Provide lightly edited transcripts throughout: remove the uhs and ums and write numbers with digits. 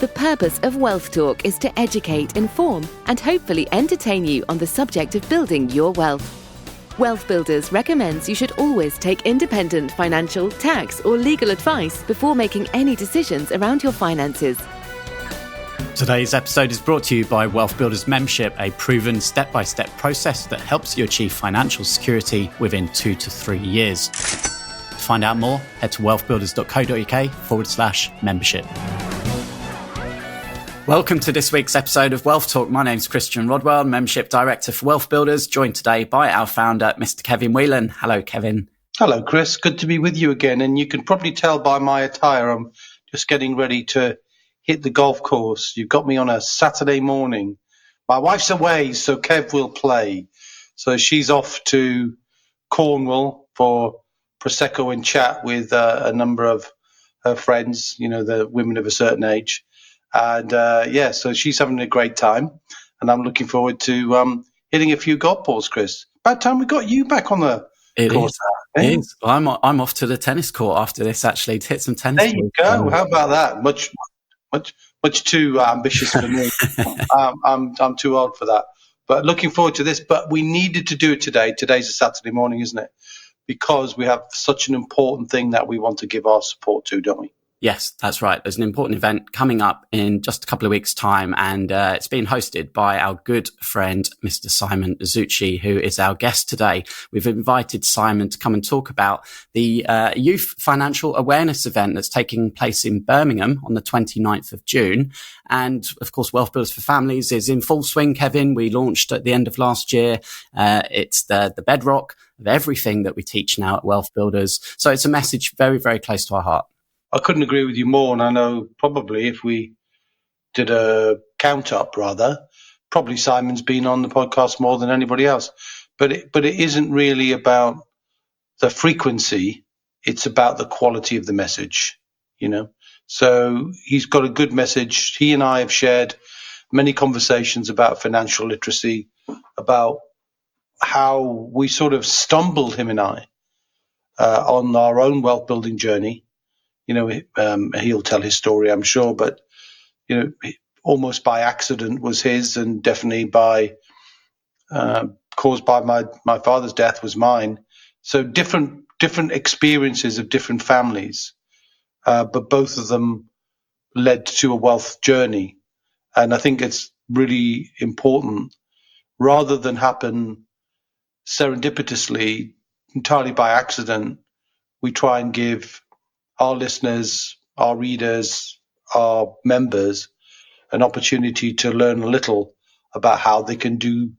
The purpose of WealthTalk is to educate, inform, and hopefully entertain you on the subject of building your wealth. WealthBuilders recommends you should always take independent financial, tax, or legal advice before making any decisions around your finances. Today's episode is brought to you by WealthBuilders Membership, a proven step-by-step process that helps you achieve financial security within 2 to 3 years. To find out more, head to wealthbuilders.co.uk/membership. Welcome to this week's episode of Wealth Talk. My name's Christian Rodwell, Membership Director for WealthBuilders, joined today by our founder, Mr. Kevin Whelan. Hello, Kevin. Hello, Chris. Good to be with you again. And you can probably tell by my attire, I'm just getting ready to hit the golf course. You've got me on a Saturday morning. My wife's away, so Kev will play. So she's off to Cornwall for Prosecco and chat with a number of her friends, you know, the women of a certain age. And so she's having a great time, and I'm looking forward to hitting a few golf balls, Chris. About time we got you back on the course. It is. I'm off to the tennis court after this, actually, to hit some tennis. There you go. How about that? Much too ambitious for me. I'm too old for that. But looking forward to this. But we needed to do it today. Today's a Saturday morning, isn't it? Because we have such an important thing that we want to give our support to, don't we? Yes, that's right. There's an important event coming up in just a couple of weeks' time, and it's being hosted by our good friend, Mr. Simon Zutshi, who is our guest today. We've invited Simon to come and talk about the Youth Financial Awareness event that's taking place in Birmingham on the 29th of June. And, of course, WealthBuilders for Families is in full swing, Kevin. We launched at the end of last year. It's the bedrock of everything that we teach now at WealthBuilders. So it's a message very, very close to our heart. I couldn't agree with you more, and I know probably if we did a count-up, probably Simon's been on the podcast more than anybody else. But it isn't really about the frequency; it's about the quality of the message, you know. So he's got a good message. He and I have shared many conversations about financial literacy, about how we sort of stumbled, him and I, on our own wealth-building journey. You know, he'll tell his story, I'm sure, but, you know, almost by accident was his, and definitely by caused by my father's death was mine. So different experiences of different families, but both of them led to a wealth journey. And I think it's really important, rather than happen serendipitously, entirely by accident, we try and give our listeners, our readers, our members an opportunity to learn a little about how they can do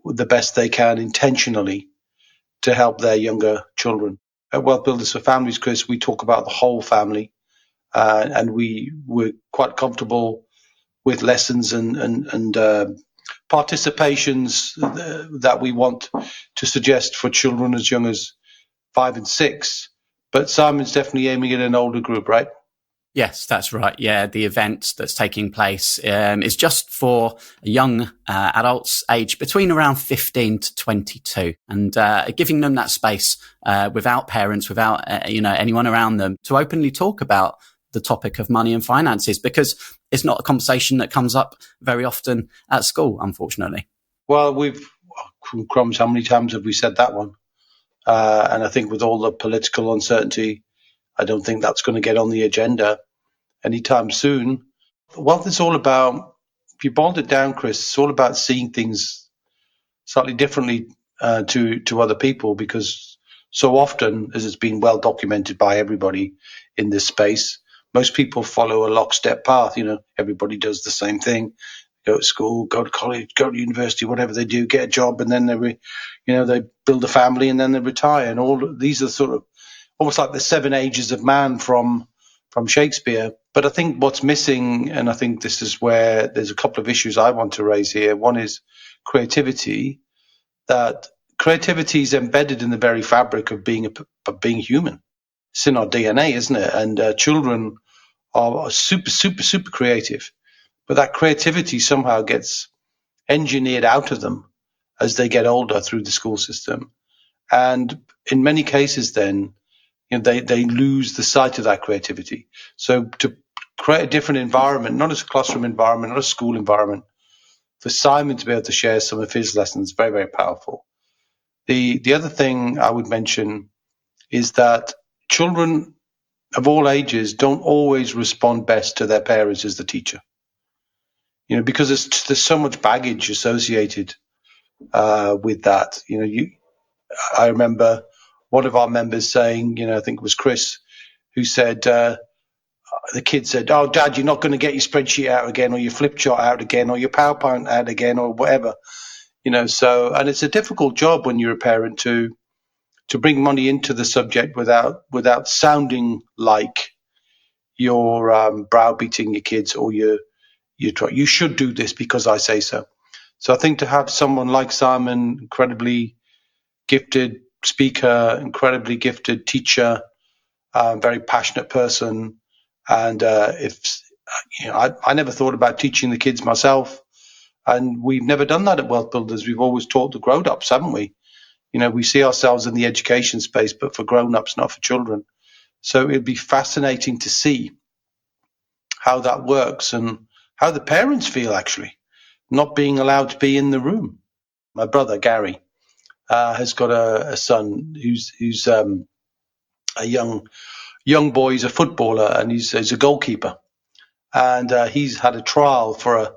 the best they can intentionally to help their younger children. At WealthBuilders for Families, Chris, we talk about the whole family, and we're quite comfortable with lessons and participations that we want to suggest for children as young as 5 and 6. But Simon's definitely aiming at an older group, right? Yes, that's right. Yeah, the event that's taking place is just for young adults aged between around 15 to 22, and giving them that space without parents, without anyone around them, to openly talk about the topic of money and finances, because it's not a conversation that comes up very often at school, unfortunately. Well, crumbs, how many times have we said that one? And I think with all the political uncertainty, I don't think that's going to get on the agenda anytime soon. Wealth is all about, if you boiled it down, Chris, it's all about seeing things slightly differently to other people, because so often, as it's been well documented by everybody in this space, most people follow a lockstep path. You know, everybody does the same thing. Go to school, go to college, go to university, whatever they do, get a job, and then they build a family, and then they retire. And all these are sort of almost like the 7 ages of man from Shakespeare. But I think what's missing, and I think this is where there's a couple of issues I want to raise here. One is creativity. That creativity is embedded in the very fabric of being human. It's in our DNA, isn't it? And children are super, super, super creative. But that creativity somehow gets engineered out of them as they get older through the school system. And in many cases then, they lose the sight of that creativity. So to create a different environment, not as a classroom environment, not a school environment, for Simon to be able to share some of his lessons. Very, very powerful. The other thing I would mention is that children of all ages don't always respond best to their parents as the teacher. Because there's so much baggage associated with that. I remember one of our members saying, I think it was Chris, who said, the kid said, "Oh, Dad, you're not going to get your spreadsheet out again, or your flip chart out again, or your PowerPoint out again, or whatever." So, and it's a difficult job when you're a parent to bring money into the subject without sounding like you're browbeating your kids, or you should do this because I say so. So I think to have someone like Simon, incredibly gifted speaker, incredibly gifted teacher, very passionate person, and I never thought about teaching the kids myself, and we've never done that at WealthBuilders. We've always taught the grown-ups, haven't we? We see ourselves in the education space, but for grown-ups, not for children. So it'd be fascinating to see how that works and how the parents feel, actually, not being allowed to be in the room. My brother, Gary, has got a son who's a young boy. He's a footballer, and he's a goalkeeper. And he's had a trial for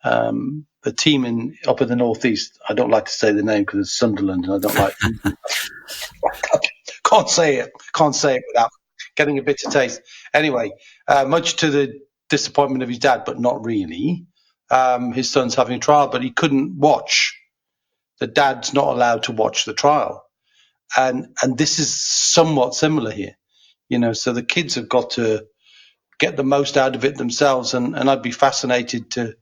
a team up in the northeast. I don't like to say the name because it's Sunderland, and I don't like. Can't say it without getting a bitter taste. Anyway, much to the disappointment of his dad, but not really. His son's having a trial, but he couldn't watch. The dad's not allowed to watch the trial, and this is somewhat similar here. So the kids have got to get the most out of it themselves, and I'd be fascinated to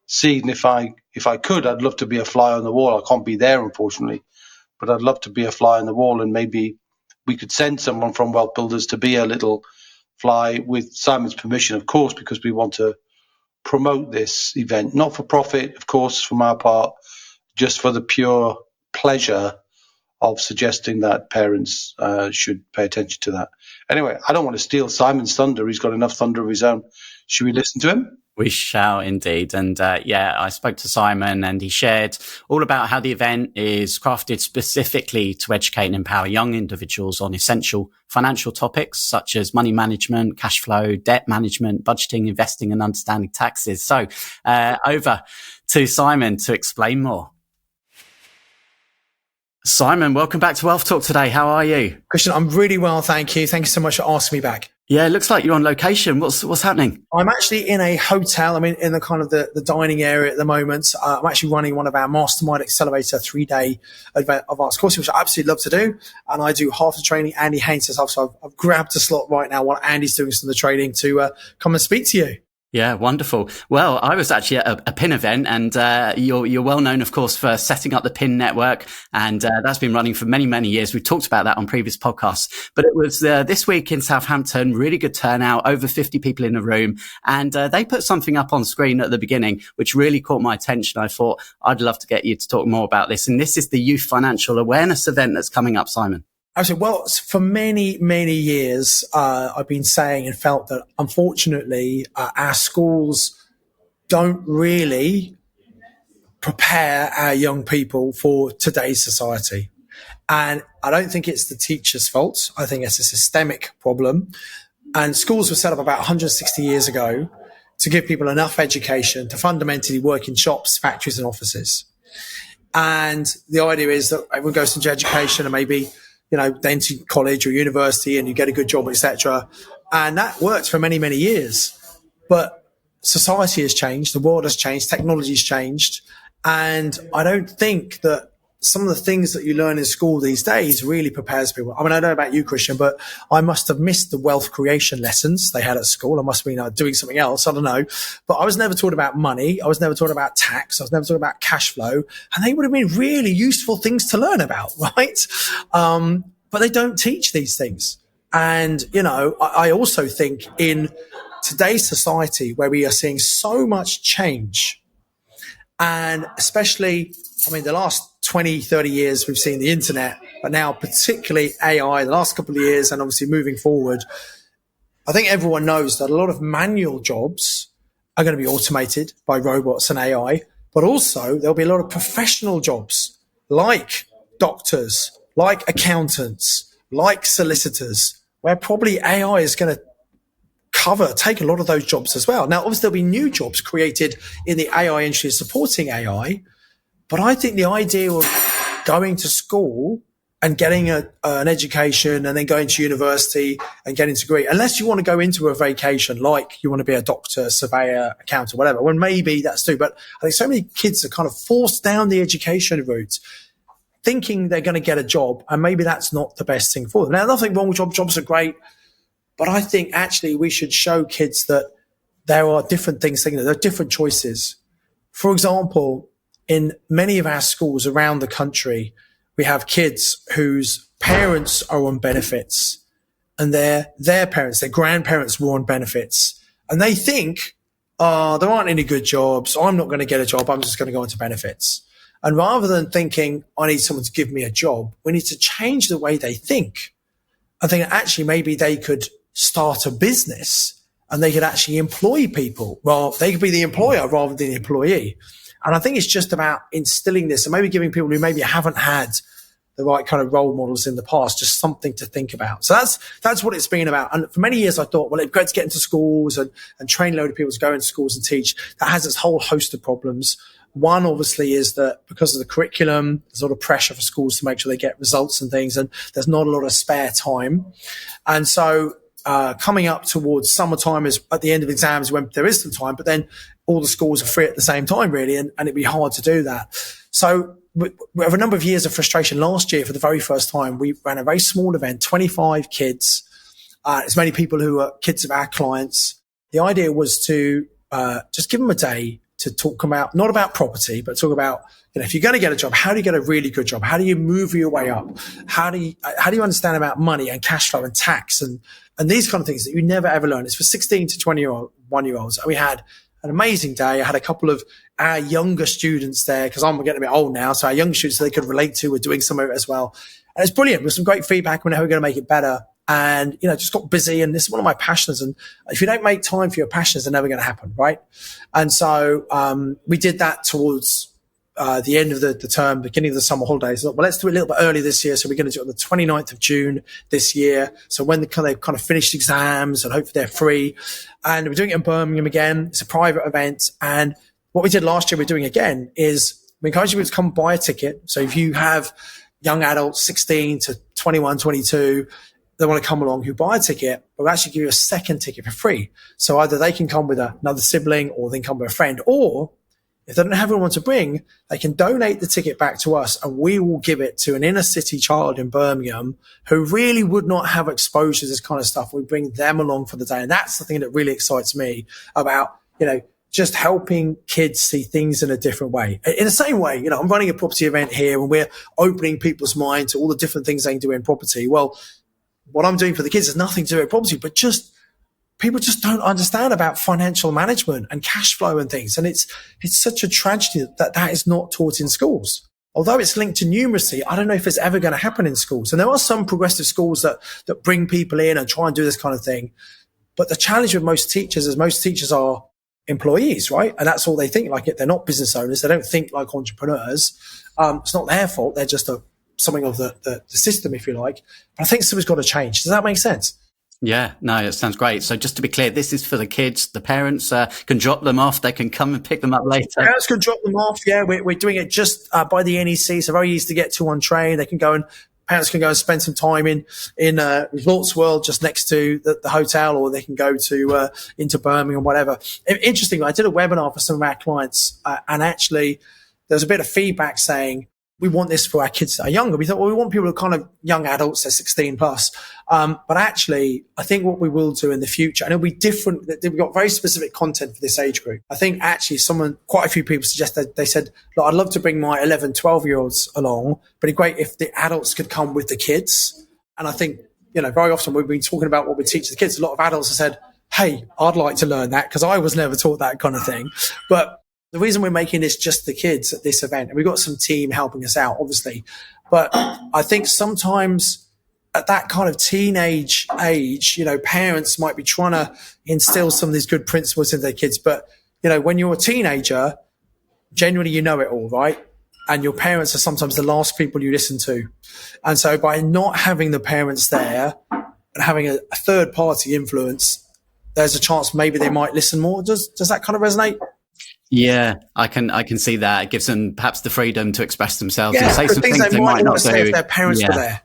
see, and if I could, I'd love to be a fly on the wall. I can't be there, unfortunately, but I'd love to be a fly on the wall, and maybe we could send someone from WealthBuilders to be a little fly with Simon's permission, of course, because we want to promote this event, not for profit, of course, from our part, just for the pure pleasure of suggesting that parents should pay attention to that. Anyway, I don't want to steal Simon's thunder. He's got enough thunder of his own. Should we listen to him? We shall indeed. And I spoke to Simon, and he shared all about how the event is crafted specifically to educate and empower young individuals on essential financial topics such as money management, cash flow, debt management, budgeting, investing, and understanding taxes. So over to Simon to explain more. Simon, welcome back to Wealth Talk today. How are you? Christian, I'm really well, thank you. Thank you so much for asking me back. Yeah, it looks like you're on location. What's happening? I'm actually in a hotel. I'm in the kind of the dining area at the moment. I'm actually running one of our Mastermind Accelerator 3-day advanced courses, which I absolutely love to do. And I do half the training. Andy Haynes says, so I've grabbed a slot right now while Andy's doing some of the training to come and speak to you. Yeah, wonderful. Well, I was actually at a PIN event, and you're well known, of course, for setting up the PIN network, and that's been running for many, many years. We've talked about that on previous podcasts, but it was this week in Southampton, really good turnout, over 50 people in the room, and they put something up on screen at the beginning, which really caught my attention. I thought, I'd love to get you to talk more about this, and this is the Youth Financial Awareness event that's coming up, Simon. Absolutely. Well, for many, many years, I've been saying and felt that, unfortunately, our schools don't really prepare our young people for today's society. And I don't think it's the teacher's fault. I think it's a systemic problem. And schools were set up about 160 years ago to give people enough education to fundamentally work in shops, factories, and offices. And the idea is that everyone goes into education and maybe then to college or university and you get a good job, etc. And that worked for many, many years. But society has changed. The world has changed. Technology has changed. And I don't think that some of the things that you learn in school these days really prepares people. I mean, I don't know about you, Christian, but I must have missed the wealth creation lessons they had at school. I must have been doing something else. I don't know. But I was never taught about money. I was never taught about tax. I was never taught about cash flow. And they would have been really useful things to learn about, right? But they don't teach these things. And, I also think in today's society where we are seeing so much change, and especially, the last 20, 30 years, we've seen the internet, but now particularly AI, the last couple of years, and obviously moving forward, I think everyone knows that a lot of manual jobs are going to be automated by robots and AI, but also there'll be a lot of professional jobs like doctors, like accountants, like solicitors, where probably AI is going to take a lot of those jobs as well. Now, obviously, there'll be new jobs created in the AI industry supporting AI, but I think the idea of going to school and getting an education and then going to university and getting a degree, unless you want to go into a vacation, like you want to be a doctor, surveyor, accountant, whatever, well, maybe that's true. But I think so many kids are kind of forced down the education route, thinking they're going to get a job, and maybe that's not the best thing for them. Now, nothing wrong with jobs. Jobs are great. But I think actually we should show kids that there are different things, there are different choices. For example, in many of our schools around the country, we have kids whose parents are on benefits and their parents, their grandparents were on benefits. And they think, there aren't any good jobs. I'm not going to get a job. I'm just going to go into benefits. And rather than thinking, I need someone to give me a job, we need to change the way they think. I think actually maybe they could start a business and they could actually employ people. Well, they could be the employer rather than the employee. And I think it's just about instilling this and maybe giving people who maybe haven't had the right kind of role models in the past just something to think about. So that's what it's been about. And for many years I thought, well, it's great to get into schools and train a load of people to go into schools and teach. That has its whole host of problems. One, obviously, is that because of the curriculum, there's a lot of pressure for schools to make sure they get results and things, and there's not a lot of spare time. And so coming up towards summertime is at the end of exams when there is some time, but then all the schools are free at the same time, really, and it'd be hard to do that. So we have a number of years of frustration. Last year, for the very first time, we ran a very small event, 25 kids, as many people who are kids of our clients. The idea was to just give them a day to talk about, not about property, but talk about, if you're going to get a job, how do you get a really good job? How do you move your way up? How do you understand about money and cash flow and tax and these kind of things that you never ever learn? It's for 16 to 21-year-olds. And we had an amazing day. I had a couple of our younger students there because I'm getting a bit old now. So our younger students they could relate to were doing some of it as well. And it's brilliant with some great feedback on how we're going to make it better. And, just got busy. And this is one of my passions. And if you don't make time for your passions, they're never going to happen. Right. And so, we did that towards, the end of the term, beginning of the summer holidays. Well, let's do it a little bit early this year. So we're going to do it on the 29th of June this year. So when they've kind of finished exams and hopefully they're free, and we're doing it in Birmingham again. It's a private event. And what we did last year, we're doing again is we encourage you to come buy a ticket. So if you have young adults, 16 to 21, 22, they want to come along who buy a ticket, we'll actually give you a second ticket for free. So either they can come with another sibling or they can come with a friend, or if they don't have anyone to bring, they can donate the ticket back to us and we will give it to an inner city child in Birmingham who really would not have exposure to this kind of stuff. We bring them along for the day. And that's the thing that really excites me about, just helping kids see things in a different way. In the same way, I'm running a property event here and we're opening people's mind to all the different things they can do in property. Well, what I'm doing for the kids has nothing to do with property, but people just don't understand about financial management and cash flow and things. And it's such a tragedy that is not taught in schools. Although it's linked to numeracy, I don't know if it's ever going to happen in schools. And there are some progressive schools that bring people in and try and do this kind of thing. But the challenge with most teachers is most teachers are employees, right? And that's all they think like it. They're not business owners. They don't think like entrepreneurs. It's not their fault. They're just something of the system, if you like. But I think something's got to change. Does that make sense? Yeah, no, it sounds great. So just to be clear, this is for the kids. The parents can drop them off. They can come and pick them up later. Parents can drop them off. Yeah, we're doing it just by the NEC. So very easy to get to on train. Parents can go and spend some time in Resorts World just next to the hotel, or they can go to into Birmingham, whatever. Interestingly, I did a webinar for some of our clients, and actually there's a bit of feedback saying, we want this for our kids that are younger. We thought, well, we want people who are kind of young adults, they're 16 plus. But actually, I think what we will do in the future, and it'll be different. We've got very specific content for this age group. I think actually quite a few people suggested, they said, look, I'd love to bring my 11, 12-year-olds along, but it'd be great if the adults could come with the kids. And I think, very often we've been talking about what we teach the kids. A lot of adults have said, hey, I'd like to learn that because I was never taught that kind of thing. But the reason we're making this just the kids at this event, and we've got some team helping us out, obviously, but I think sometimes at that kind of teenage age, parents might be trying to instill some of these good principles in their kids. But, when you're a teenager, generally you know it all, right? And your parents are sometimes the last people you listen to. And so by not having the parents there and having a third party influence, there's a chance maybe they might listen more. Does that kind of resonate? Yeah, I can see that. It gives them perhaps the freedom to express themselves and say some things they might not say do if their parents were there.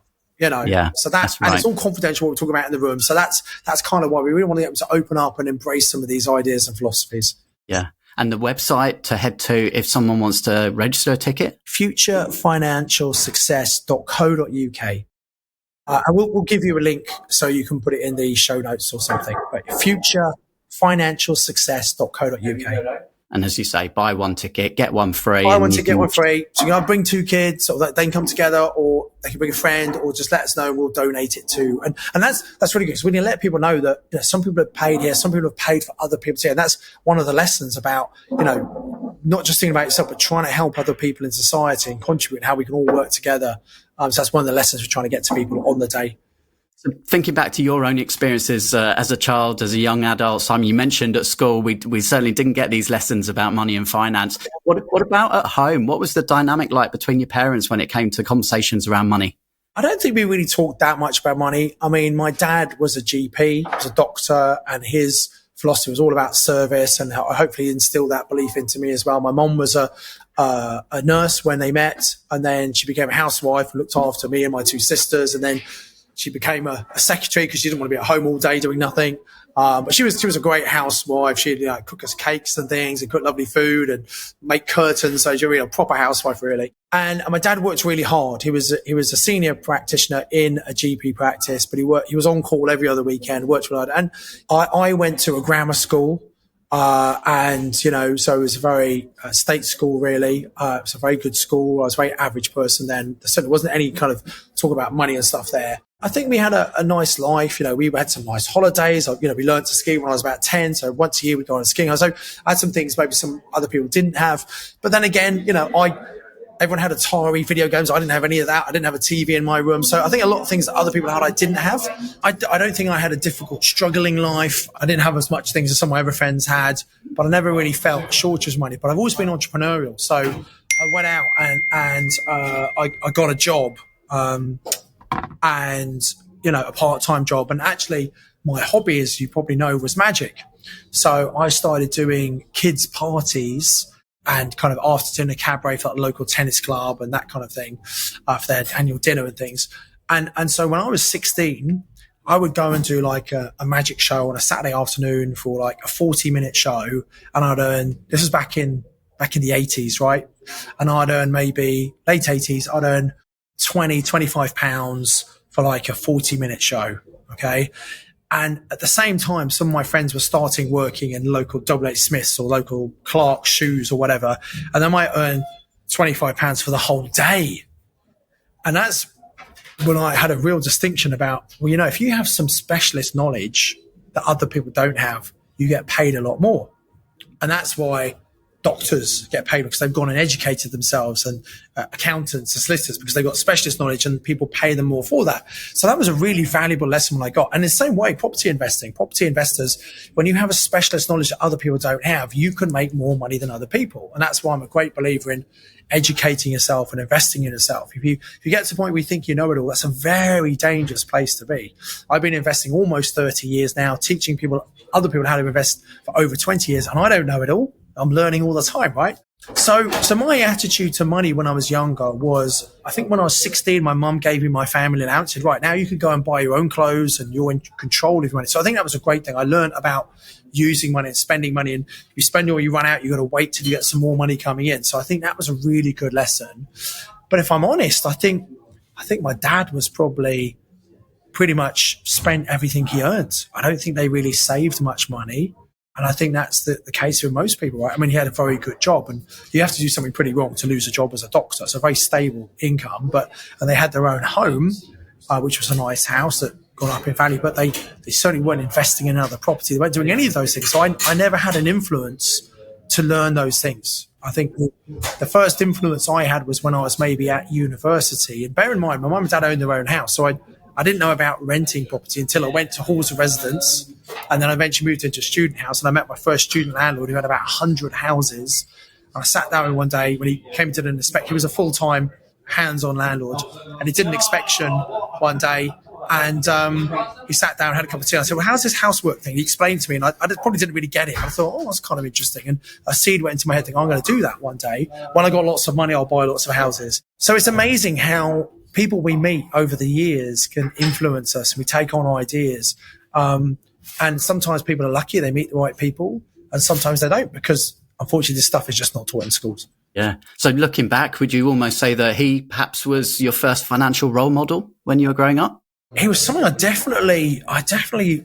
So that's right. And it's all confidential what we're talking about in the room. So that's kind of why we really want to get them to open up and embrace some of these ideas and philosophies. Yeah. And the website to head to if someone wants to register a ticket? futurefinancialsuccess.co.uk. And we'll give you a link so you can put it in the show notes or something. But futurefinancialsuccess.co.uk. And as you say, buy one ticket, get one free. Buy one ticket, get one free. So you can bring two kids, or they can come together, or they can bring a friend, or just let us know. We'll donate it to. And that's really good. because we need to let people know that some people have paid here, some people have paid for other people here, and that's one of the lessons about not just thinking about yourself, but trying to help other people in society and contribute, and how we can all work together. So that's one of the lessons we're trying to get to people on the day. So thinking back to your own experiences as a child, as a young adult, Simon, you mentioned at school we certainly didn't get these lessons about money and finance. What about at home? What was the dynamic like between your parents when it came to conversations around money? I don't think we really talked that much about money. I mean, my dad was a GP, was a doctor, and his philosophy was all about service, and hopefully instilled that belief into me as well. My mom was a nurse when they met, and then she became a housewife and looked after me and my two sisters, and then she became a secretary because she didn't want to be at home all day doing nothing. But she was a great housewife. She'd cook us cakes and things and cook lovely food and make curtains. So she was a proper housewife, really. And my dad worked really hard. He was a senior practitioner in a GP practice, but he was on call every other weekend, worked really hard. And I went to a grammar school. So it was a very state school, really. It was a very good school. I was a very average person then. So there wasn't any kind of talk about money and stuff there. I think we had a nice life. We had some nice holidays. We learned to ski when I was about 10. So once a year we'd go on skiing. So I had some things maybe some other people didn't have. But then again, everyone had Atari video games. I didn't have any of that. I didn't have a TV in my room. So I think a lot of things that other people had, I didn't have. I don't think I had a difficult, struggling life. I didn't have as much things as some of my other friends had, but I never really felt shortage of money. But I've always been entrepreneurial. So I went out and I got a job, and a part-time job. And actually my hobby, as you probably know, was magic. So I started doing kids' parties and kind of after dinner cabaret for the local tennis club and that kind of thing, for their annual dinner and things. And so when I was 16, I would go and do like a magic show on a Saturday afternoon for like a 40-minute show. And I'd earn, this was back in the 80s, right? And I'd earn maybe late 80s, I'd earn 20, 25 pounds for like a 40-minute show. Okay. And at the same time, some of my friends were starting working in local WH Smiths or local Clark's shoes or whatever. And they might earn 25 pounds for the whole day. And that's when I had a real distinction about, if you have some specialist knowledge that other people don't have, you get paid a lot more. And that's why doctors get paid, because they've gone and educated themselves, and accountants and solicitors, because they've got specialist knowledge and people pay them more for that. So that was a really valuable lesson when I got. And in the same way, property investors, when you have a specialist knowledge that other people don't have, you can make more money than other people. And that's why I'm a great believer in educating yourself and investing in yourself. If you get to the point where you think you know it all, that's a very dangerous place to be. I've been investing almost 30 years now, teaching other people how to invest for over 20 years, and I don't know it all. I'm learning all the time, right? So my attitude to money when I was younger was, I think when I was 16, my mum gave me my family allowance. Said, right, now you can go and buy your own clothes and you're in control of your money. So I think that was a great thing. I learned about using money and spending money, and you spend it or you run out, you got to wait till you get some more money coming in. So I think that was a really good lesson. But if I'm honest, I think my dad was probably pretty much spent everything he earned. I don't think they really saved much money. And I think that's the case with most people, right? I mean, he had a very good job, and you have to do something pretty wrong to lose a job as a doctor. It's a very stable income, and they had their own home, which was a nice house that got up in value, but they certainly weren't investing in another property. They weren't doing any of those things. So I never had an influence to learn those things. I think the first influence I had was when I was maybe at university. And bear in mind, my mum and dad owned their own house. So I didn't know about renting property until I went to halls of residence, and then I eventually moved into a student house, and I met my first student landlord who had about 100 houses. And I sat down one day when he came to the inspection. He was a full-time hands-on landlord, and he did an inspection one day, and he sat down, had a cup of tea. I said, well, how's this housework thing? He explained to me, and I probably didn't really get it. I thought, oh, that's kind of interesting. And a seed went into my head thinking, I'm going to do that one day. When I got lots of money, I'll buy lots of houses. So it's amazing how people we meet over the years can influence us, and we take on ideas. And sometimes people are lucky, they meet the right people, and sometimes they don't, because unfortunately this stuff is just not taught in schools. Yeah. So looking back, would you almost say that he perhaps was your first financial role model when you were growing up? He was something I definitely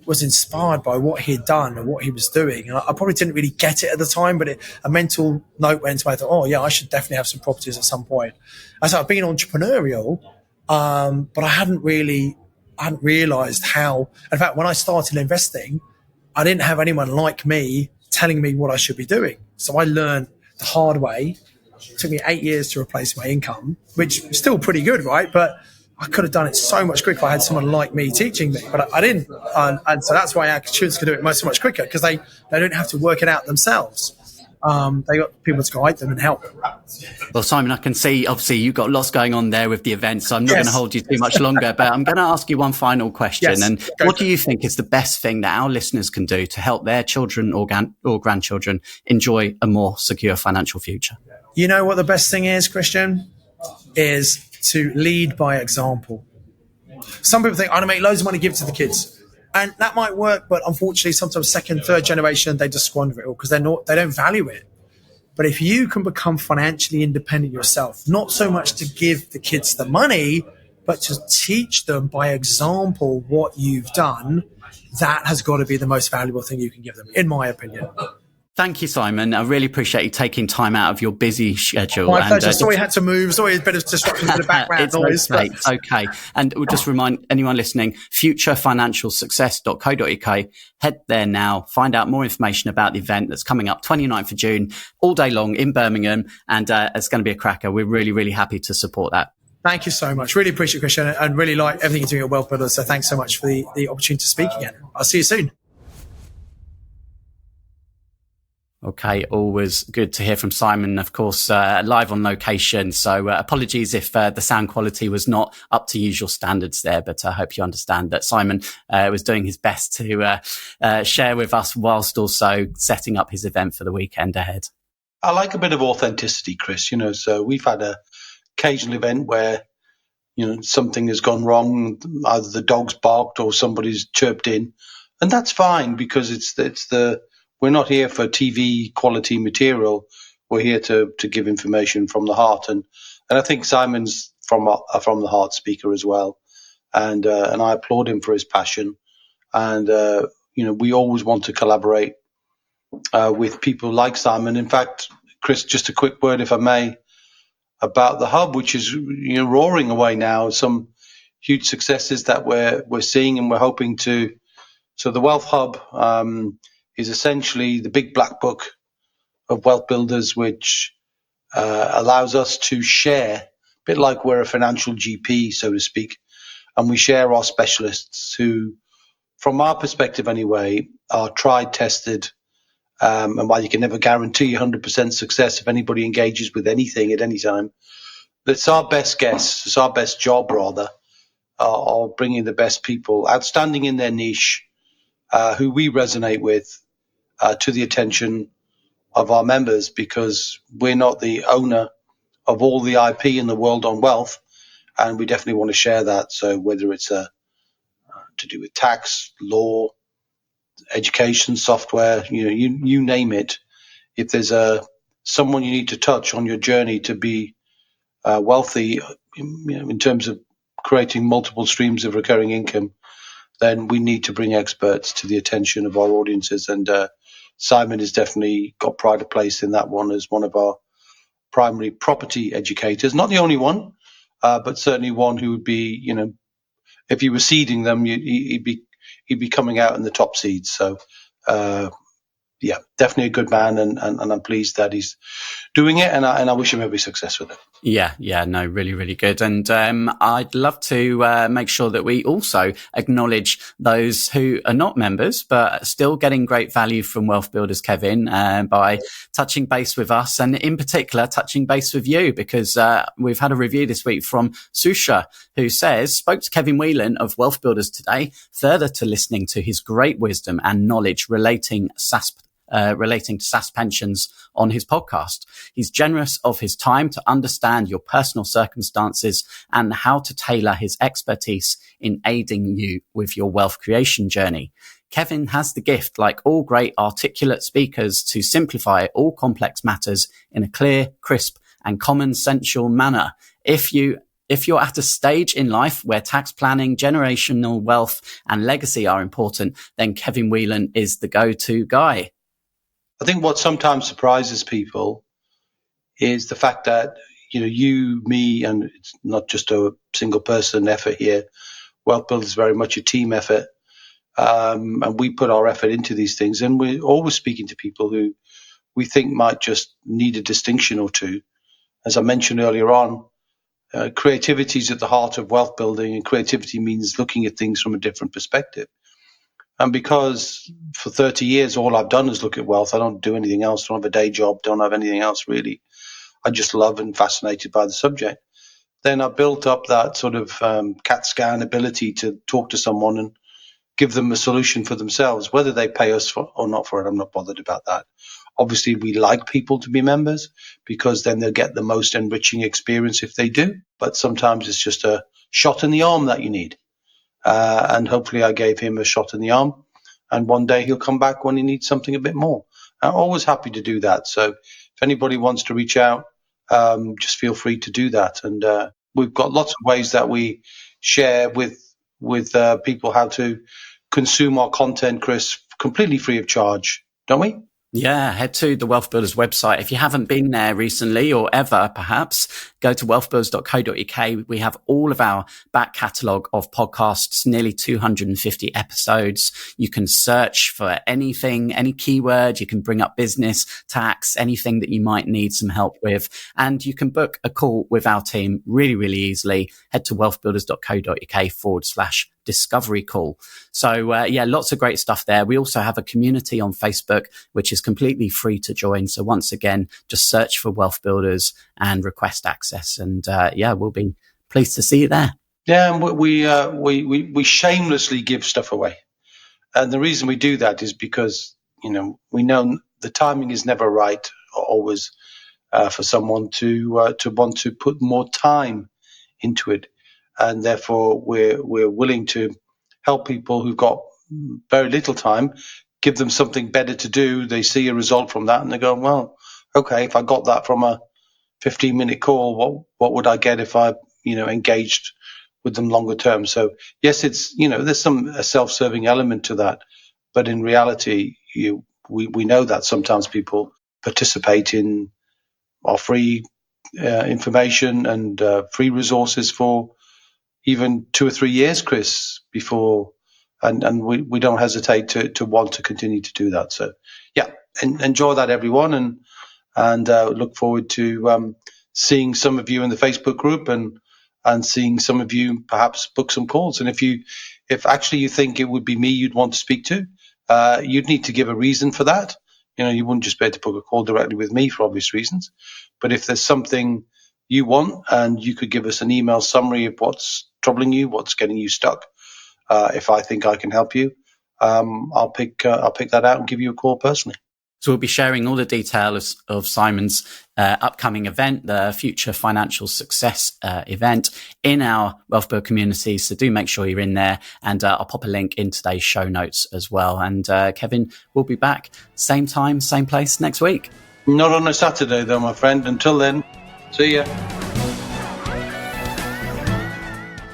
was inspired by what he had done and what he was doing. And I probably didn't really get it at the time, but a mental note went into my head. Oh yeah, I should definitely have some properties at some point. As I've been entrepreneurial, but I hadn't realized how, in fact, when I started investing, I didn't have anyone like me telling me what I should be doing. So I learned the hard way. It took me 8 years to replace my income, which is still pretty good, right? But I could have done it so much quicker if I had someone like me teaching me, but I didn't. And so that's why our students can do it so much quicker, because they don't have to work it out themselves. They got people to guide them and help. Well, Simon, I can see, obviously, you've got lots going on there with the event, so I'm not going to hold you too much longer, but I'm going to ask you one final question. Yes, and what do you think is the best thing that our listeners can do to help their children or grandchildren enjoy a more secure financial future? You know what the best thing is, Christian? Is to lead by example. Some people think, I'm going to make loads of money, give it to the kids. And that might work, but unfortunately, sometimes second, third generation, they just squander it all because they don't value it. But if you can become financially independent yourself, not so much to give the kids the money, but to teach them by example what you've done, that has got to be the most valuable thing you can give them, in my opinion. Thank you, Simon. I really appreciate you taking time out of your busy schedule. My pleasure. Sorry I had to move. Sorry, a bit of disruption to the background noise. Okay. It's okay. And we'll just remind anyone listening, futurefinancialsuccess.co.uk. Head there now. Find out more information about the event that's coming up 29th of June, all day long in Birmingham. And it's going to be a cracker. We're really, really happy to support that. Thank you so much. Really appreciate it, Christian, and really like everything you're doing at WealthBuilders. So thanks so much for the opportunity to speak again. I'll see you soon. Okay, always good to hear from Simon, of course, live on location. So apologies if the sound quality was not up to usual standards there, but I hope you understand that Simon was doing his best to share with us whilst also setting up his event for the weekend ahead. I like a bit of authenticity, Chris, so we've had a occasional event where, something has gone wrong, either the dog's barked or somebody's chirped in, and that's fine because we're not here for TV quality material. We're here to give information from the heart, and I think Simon's from the heart speaker as well, and I applaud him for his passion. And we always want to collaborate with people like Simon. In fact, Chris, just a quick word, if I may, about the hub, which is roaring away now. Some huge successes that we're seeing, and we're hoping to. So the Wealth Hub is essentially the big black book of WealthBuilders, which allows us to share, a bit like we're a financial GP, so to speak, and we share our specialists who, from our perspective anyway, are tried, tested, and while you can never guarantee 100% success if anybody engages with anything at any time, it's our best guess, it's our best job rather, of bringing the best people, outstanding in their niche, who we resonate with, to the attention of our members, because we're not the owner of all the IP in the world on wealth, and we definitely want to share that. So whether it's to do with tax, law, education, software, you name it, if there's someone you need to touch on your journey to be wealthy, in terms of creating multiple streams of recurring income, then we need to bring experts to the attention of our audiences. And Simon has definitely got pride of place in that one as one of our primary property educators. Not the only one, but certainly one who would be, if you were seeding them, he'd be coming out in the top seeds. So yeah, definitely a good man, and I'm pleased that he's doing it, and I wish him every success with it. Yeah, no, really, really good. And I'd love to make sure that we also acknowledge those who are not members, but still getting great value from Wealth Builders, Kevin, by touching base with us, and in particular, touching base with you, because we've had a review this week from Susha, who says, spoke to Kevin Whelan of Wealth Builders today, further to listening to his great wisdom and knowledge relating to SSAS pensions on his podcast. He's generous of his time to understand your personal circumstances and how to tailor his expertise in aiding you with your wealth creation journey. Kevin has the gift, like all great articulate speakers, to simplify all complex matters in a clear, crisp and common-sensual manner. If you're at a stage in life where tax planning, generational wealth and legacy are important, then Kevin Whelan is the go-to guy. I think what sometimes surprises people is the fact that, you, me, and it's not just a single person effort here. Wealth Builders is very much a team effort. And we put our effort into these things, and we're always speaking to people who we think might just need a distinction or two. As I mentioned earlier on, creativity is at the heart of wealth building, and creativity means looking at things from a different perspective. And because for 30 years, all I've done is look at wealth, I don't do anything else, don't have a day job, don't have anything else really. I just love and fascinated by the subject. Then I built up that sort of CAT scan ability to talk to someone and give them a solution for themselves, whether they pay us for or not for it. I'm not bothered about that. Obviously, we like people to be members because then they'll get the most enriching experience if they do. But sometimes it's just a shot in the arm that you need. And hopefully I gave him a shot in the arm, and one day he'll come back when he needs something a bit more. I'm always happy to do that. So if anybody wants to reach out, just feel free to do that. And we've got lots of ways that we share with people how to consume our content, Chris, completely free of charge, don't we? Yeah, head to the Wealth Builders website. If you haven't been there recently or ever, perhaps, go to wealthbuilders.co.uk. We have all of our back catalogue of podcasts, nearly 250 episodes. You can search for anything, any keyword. You can bring up business, tax, anything that you might need some help with. And you can book a call with our team really, really easily. Head to wealthbuilders.co.uk/discovery call. So, lots of great stuff there. We also have a community on Facebook, which is completely free to join. So once again, just search for Wealth Builders and request access. And we'll be pleased to see you there. Yeah, and we shamelessly give stuff away. And the reason we do that is because, we know the timing is never right always for someone to want to put more time into it. And therefore, we're willing to help people who've got very little time, give them something better to do. They see a result from that and they go, well, okay, if I got that from a 15-minute call, what would I get if I, engaged with them longer term? So yes, it's, there's a self-serving element to that. But in reality, we know that sometimes people participate in our free information and free resources for even 2 or 3 years, Chris, before, and we don't hesitate to want to continue to do that. So, yeah, enjoy that, everyone, and look forward to seeing some of you in the Facebook group and seeing some of you perhaps book some calls. And if actually you think it would be me you'd want to speak to, you'd need to give a reason for that. You wouldn't just be able to book a call directly with me for obvious reasons. But if there's something you want and you could give us an email summary of what's troubling you, what's getting you stuck, if I think I can help you, I'll pick that out and give you a call personally. So we'll be sharing all the details of Simon's upcoming event, the Future Financial Success event in our WealthBuild community. So do make sure you're in there, and I'll pop a link in today's show notes as well. And Kevin will be back same time, same place next week. Not on a Saturday though, my friend. Until then, see ya.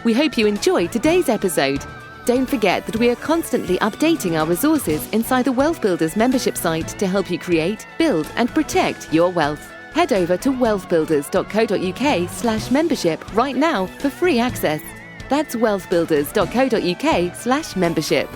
We hope you enjoyed today's episode. Don't forget that we are constantly updating our resources inside the Wealth Builders membership site to help you create, build and protect your wealth. Head over to wealthbuilders.co.uk/membership right now for free access. That's wealthbuilders.co.uk/membership.